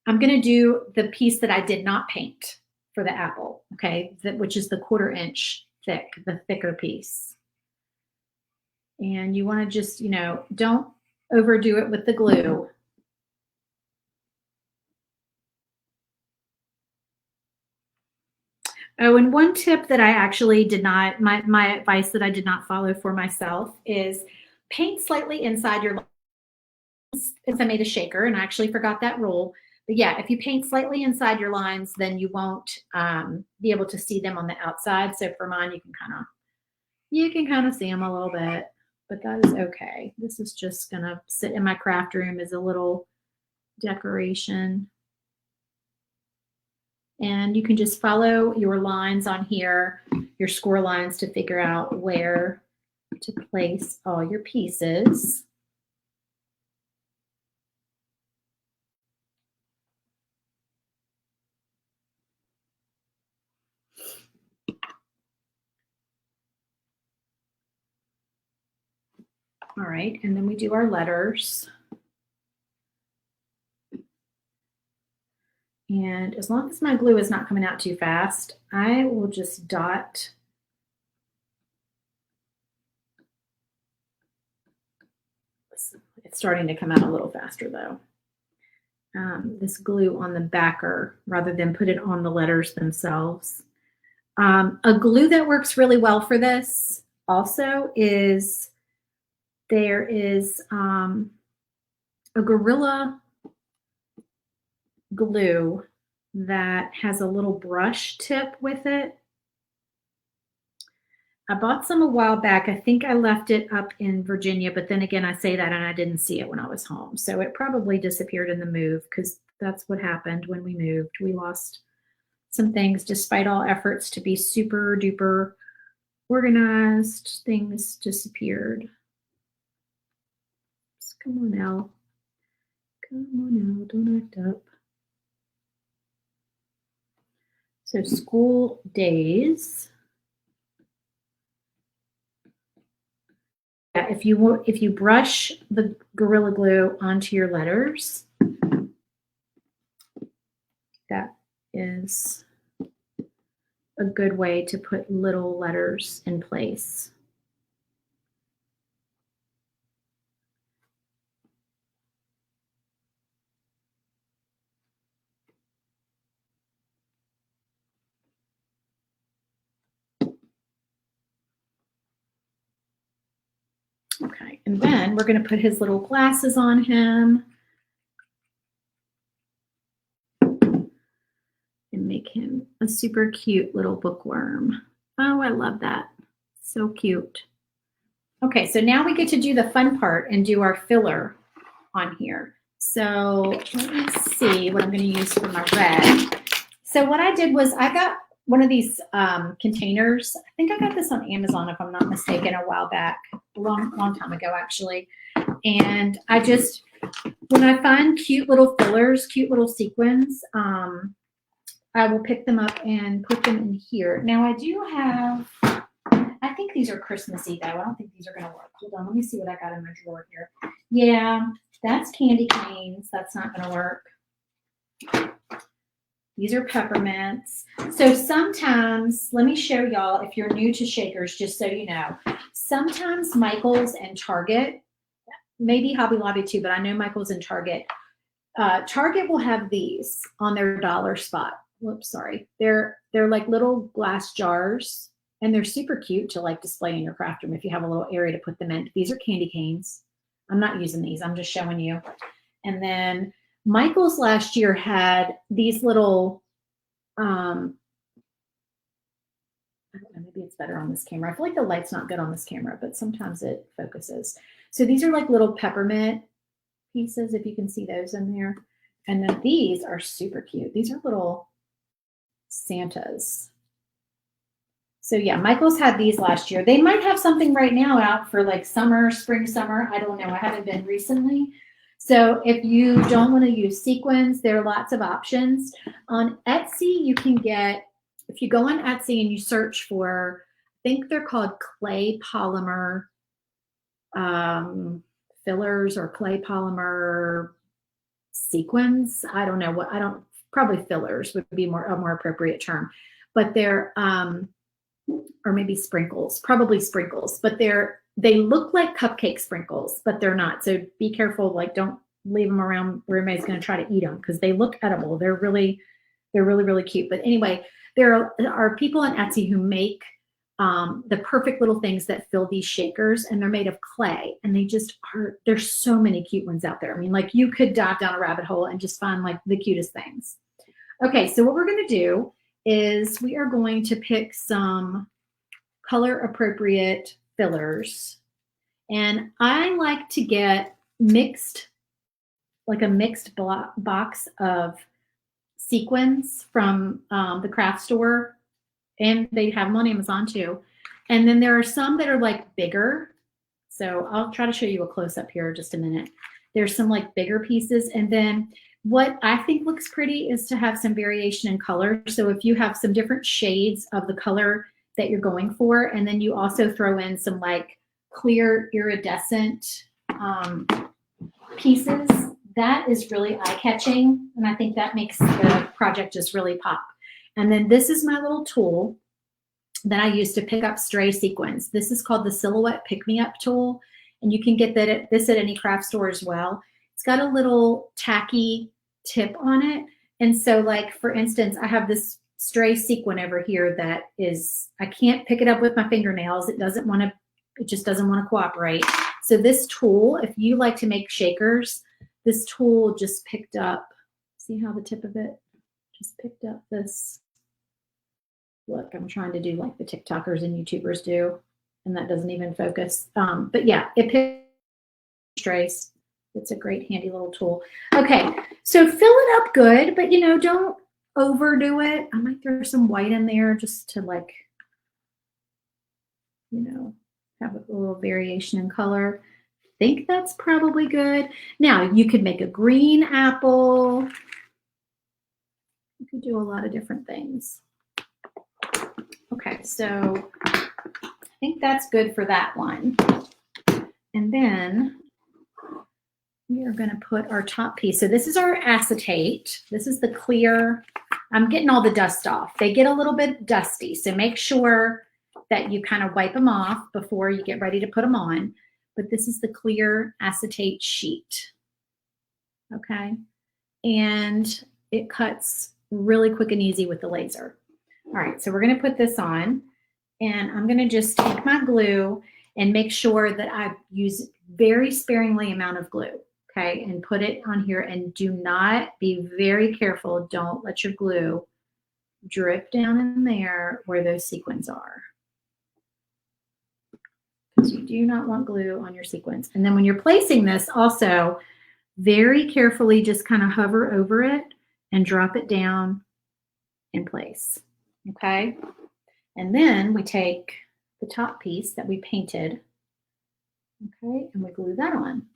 I'm going to do the piece that I did not paint for the apple, okay, which is the 1/4 inch thick, the thicker piece. And you want to just, you know, don't overdo it with the glue. Oh, and one tip that I actually did not, my advice that I did not follow for myself is paint slightly inside your lines. If I made a shaker, and I actually forgot that rule. But yeah, if you paint slightly inside your lines, then you won't be able to see them on the outside. So for mine, you can kind of see them a little bit, but that is okay. This is just gonna sit in my craft room as a little decoration. And you can just follow your lines on here, your score lines, to figure out where to place all your pieces. All right, and then we do our letters. And as long as my glue is not coming out too fast, I will just dot it's starting to come out a little faster though. This glue on the backer rather than put it on the letters themselves. A glue that works really well for this also is there is a Gorilla glue that has a little brush tip with it. I bought some a while back. I think I left it up in Virginia, but then again, I say that and I didn't see it when I was home. So it probably disappeared in the move because that's what happened when we moved. We lost some things despite all efforts to be super duper organized. Things disappeared. Just come on now. Come on now, don't act up. So school days. Yeah, if you brush the Gorilla Glue onto your letters, that is a good way to put little letters in place. Okay, and then we're going to put his little glasses on him and make him a super cute little bookworm. Oh, I love that. So cute. Okay, so now we get to do the fun part and do our filler on here. So let me see what I'm going to use for my red. So what I did was I got one of these containers. I think I got this on Amazon, if I'm not mistaken, a while back, a long time ago, actually. And I just when I find cute little fillers, cute little sequins, I will pick them up and put them in here. Now I do have, I think these are Christmassy though. I don't think these are gonna work. Hold on, let me see what I got in my drawer here. Yeah, that's candy canes. That's not gonna work. These are peppermints. So sometimes, let me show y'all if you're new to shakers, just so you know, sometimes Michael's and Target, maybe Hobby Lobby too, but I know Michael's and Target. Target will have these on their dollar spot. Whoops, sorry. They're like little glass jars, and they're super cute to like display in your craft room if you have a little area to put them in. These are candy canes. I'm not using these. I'm just showing you. And then Michael's last year had these little, I don't know, maybe it's better on this camera. I feel like the light's not good on this camera, but sometimes it focuses. So these are like little peppermint pieces, if you can see those in there. And then these are super cute. These are little Santas. So yeah, Michael's had these last year. They might have something right now out for like summer, spring, summer. I don't know. I haven't been recently. So if you don't want to use sequins, there are lots of options. On Etsy, you can get, if you go on Etsy and you search for, I think they're called clay polymer fillers or clay polymer sequins. I don't know what, probably fillers would be a more appropriate term, but they're, or maybe sprinkles, probably sprinkles, but they look like cupcake sprinkles, but they're not. So be careful, like don't leave them around where everybody's going to try to eat them because they look edible. They're really, really cute. But anyway, there are people on Etsy who make the perfect little things that fill these shakers, and they're made of clay, and they just are, there's so many cute ones out there. I mean, like you could dive down a rabbit hole and just find like the cutest things. Okay, so what we're going to do is we are going to pick some color appropriate fillers, and I like to get mixed, like a mixed box of sequins from the craft store, and they have them on Amazon too. And then there are some that are like bigger. So I'll try to show you a close up here in just a minute. There's some like bigger pieces. And then what I think looks pretty is to have some variation in color. So if you have some different shades of the color that you're going for, and then you also throw in some like clear iridescent pieces, that is really eye-catching. And I think that makes the project just really pop. And then this is my little tool that I use to pick up stray sequins. This is called the Silhouette Pick-Me-Up tool. And you can get this at any craft store as well. It's got a little tacky tip on it. And so like, for instance, I have this stray sequin over here that is, I can't pick it up with my fingernails. It just doesn't want to cooperate. So this tool, if you like to make shakers, this tool just picked up, see how the tip of it just picked up this. Look, I'm trying to do like the TikTokers and YouTubers do, and that doesn't even focus. But yeah, it picks strays. It's a great handy little tool. Okay, so fill it up good, but you know, don't overdo it. I might throw some white in there just to like, you know, have a little variation in color. I think that's probably good. Now you could make a green apple. You could do a lot of different things. Okay, so I think that's good for that one. And then we are going to put our top piece. So this is our acetate. This is the clear. I'm getting all the dust off. They get a little bit dusty, so make sure that you kind of wipe them off before you get ready to put them on. But this is the clear acetate sheet. Okay, and it cuts really quick and easy with the laser. All right, so we're going to put this on, and I'm going to just take my glue and make sure that I use very sparingly amount of glue, okay, and put it on here. And do not, be very careful. Don't let your glue drip down in there where those sequins are, because you do not want glue on your sequins. And then when you're placing this, also very carefully just kind of hover over it and drop it down in place. Okay, and then we take the top piece that we painted, okay, and we glue that on.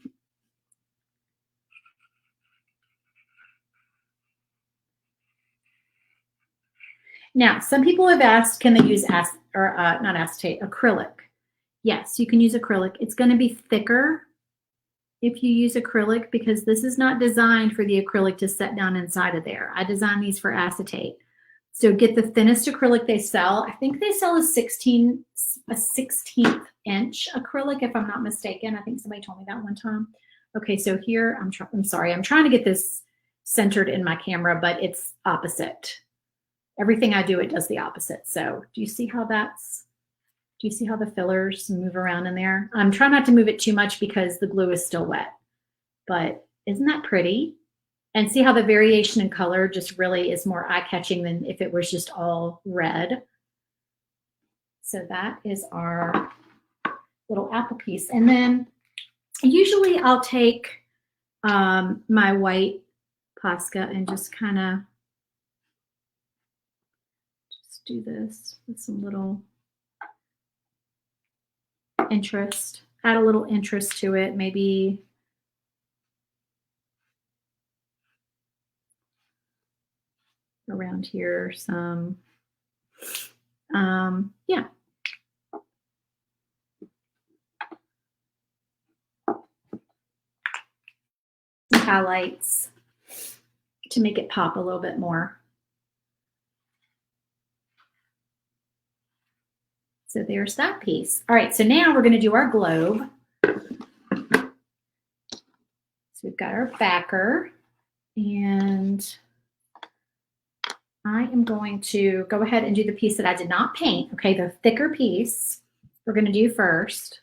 Now, some people have asked, can they use not acetate, acrylic? Yes, you can use acrylic. It's going to be thicker if you use acrylic because this is not designed for the acrylic to set down inside of there. I designed these for acetate. So get the thinnest acrylic they sell. I think they sell a 16th inch acrylic, if I'm not mistaken. I think somebody told me that one time. Okay, so here, I'm sorry, I'm trying to get this centered in my camera, but it's opposite. Everything I do, it does the opposite. So do you see how do you see how the fillers move around in there? I'm trying not to move it too much because the glue is still wet, but isn't that pretty? And see how the variation in color just really is more eye-catching than if it was just all red. So that is our little apple piece. And then usually I'll take my white Posca and just kind of just do this with some little interest, add a little interest to it, maybe around here some, yeah. Some highlights to make it pop a little bit more. So there's that piece. All right, so now we're going to do our globe. So we've got our backer, and I am going to go ahead and do the piece that I did not paint. Okay, the thicker piece we're going to do first.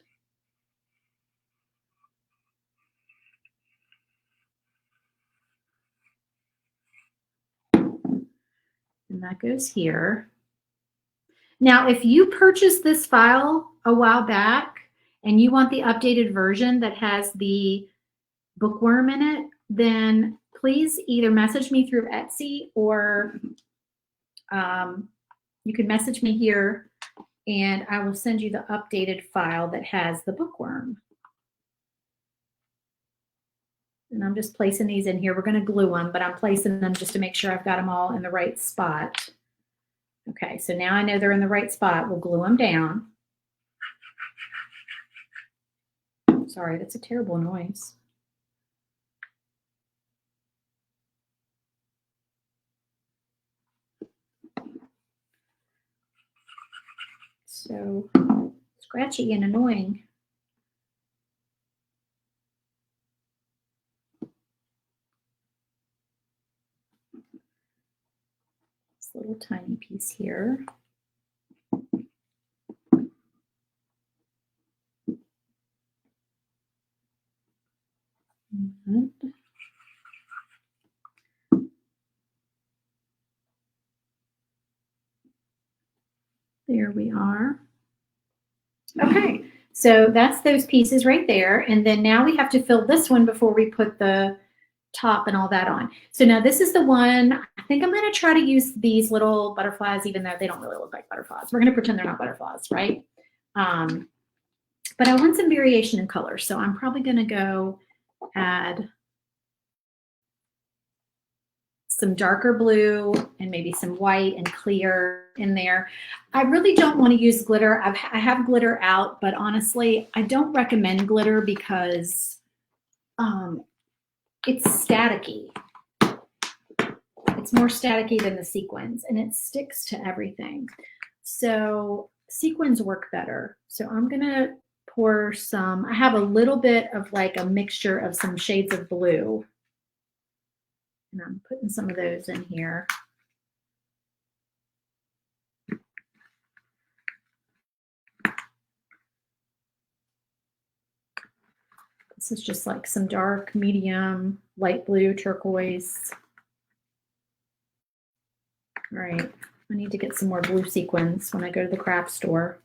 And that goes here. Now, if you purchased this file a while back and you want the updated version that has the bookworm in it, then please either message me through Etsy or you can message me here and I will send you the updated file that has the bookworm. And I'm just placing these in here. We're going to glue them, but I'm placing them just to make sure I've got them all in the right spot. Okay, so now I know they're in the right spot. We'll glue them down. Sorry, that's a terrible noise. So scratchy and annoying. This little tiny piece here. There we are. Okay, so that's those pieces right there. And then now we have to fill this one before we put the top and all that on. So now this is the one, I think I'm going to try to use these little butterflies, even though they don't really look like butterflies. We're going to pretend they're not butterflies, right? But I want some variation in color. So I'm probably going to go add some darker blue and maybe some white and clear in there. I really don't want to use glitter. I have glitter out, but honestly, I don't recommend glitter because it's staticky. It's more staticky than the sequins and it sticks to everything. So sequins work better. So I'm going to pour some, I have a little bit of like a mixture of some shades of blue. And I'm putting some of those in here. This is just like some dark, medium, light blue, turquoise. All right, I need to get some more blue sequins when I go to the craft store.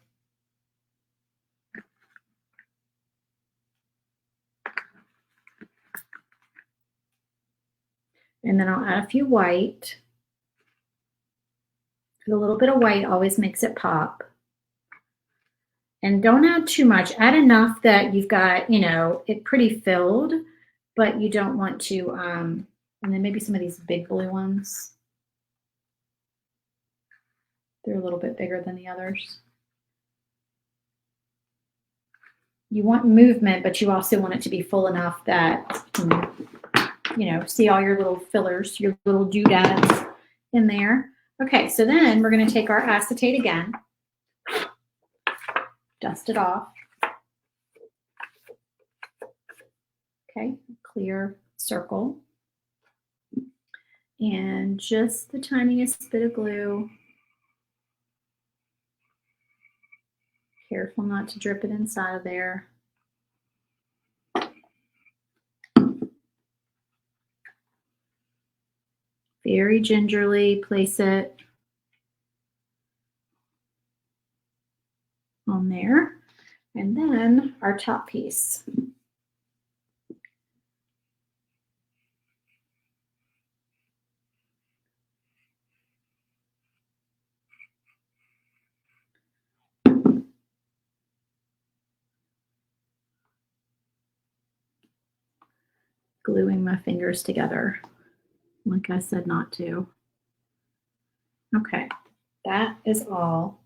And then I'll add a few white. A little bit of white always makes it pop. And don't add too much. Add enough that you've got, you know, it pretty filled, but you don't want to, and then maybe some of these big blue ones. They're a little bit bigger than the others. You want movement, but you also want it to be full enough that, you know, see all your little fillers, your little doodads in there. Okay, so then we're going to take our acetate again, dust it off. Okay, clear circle. And just the tiniest bit of glue. Careful not to drip it inside of there. Very gingerly place it on there. And then our top piece. Gluing my fingers together, like I said not to. Okay, that is all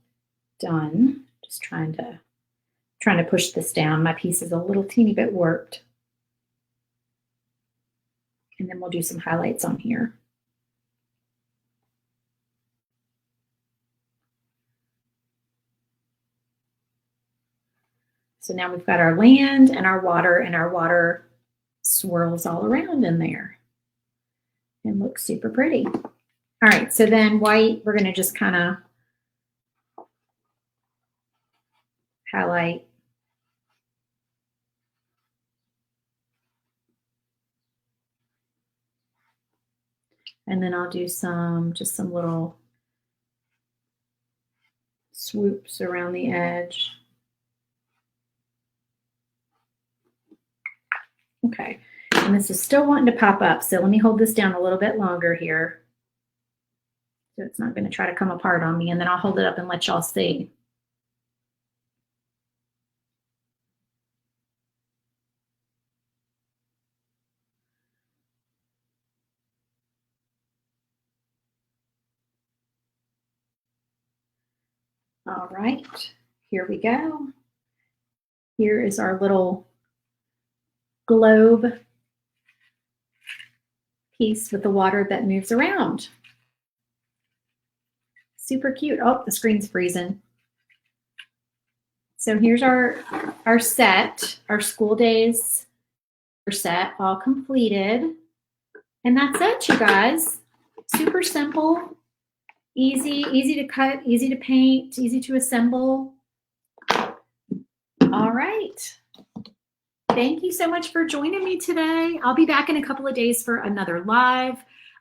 done. Just trying to push this down. My piece is a little teeny bit warped. And then we'll do some highlights on here. So now we've got our land and our water swirls all around in there and looks super pretty. All right, so then white, we're going to just kind of highlight. And then I'll do just some little swoops around the edge. Okay, and this is still wanting to pop up, so let me hold this down a little bit longer here. So it's not going to try to come apart on me, and then I'll hold it up and let y'all see. All right, here we go. Here is our little globe piece with the water that moves around. Super cute. Oh, the screen's freezing. So here's our set, our school days set all completed. And that's it, you guys. Super simple, easy to cut, easy to paint, easy to assemble. All right. Thank you so much for joining me today. I'll be back in a couple of days for another live.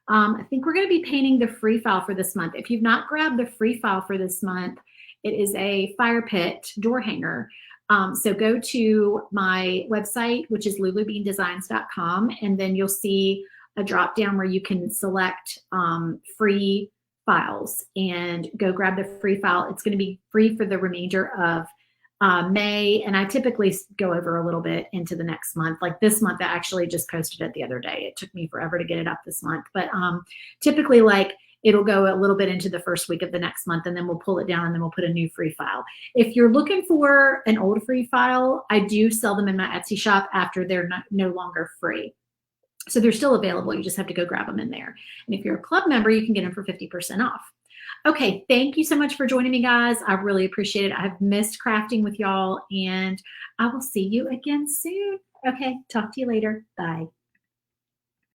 I think we're going to be painting the free file for this month. If you've not grabbed the free file for this month, it is a fire pit door hanger. So go to my website, which is lulubeandesigns.com, and then you'll see a drop down where you can select free files and go grab the free file. It's going to be free for the remainder of May, and I typically go over a little bit into the next month. Like this month, I actually just posted it the other day. It took me forever to get it up this month, but typically like it'll go a little bit into the first week of the next month, and then we'll pull it down and then we'll put a new free file. If you're looking for an old free file, I do sell them in my Etsy shop after they're no longer free. So they're still available. You just have to go grab them in there. And if you're a club member, you can get them for 50% off. Okay, thank you so much for joining me, guys. I really appreciate it. I've missed crafting with y'all, and I will see you again soon. Okay, talk to you later. Bye.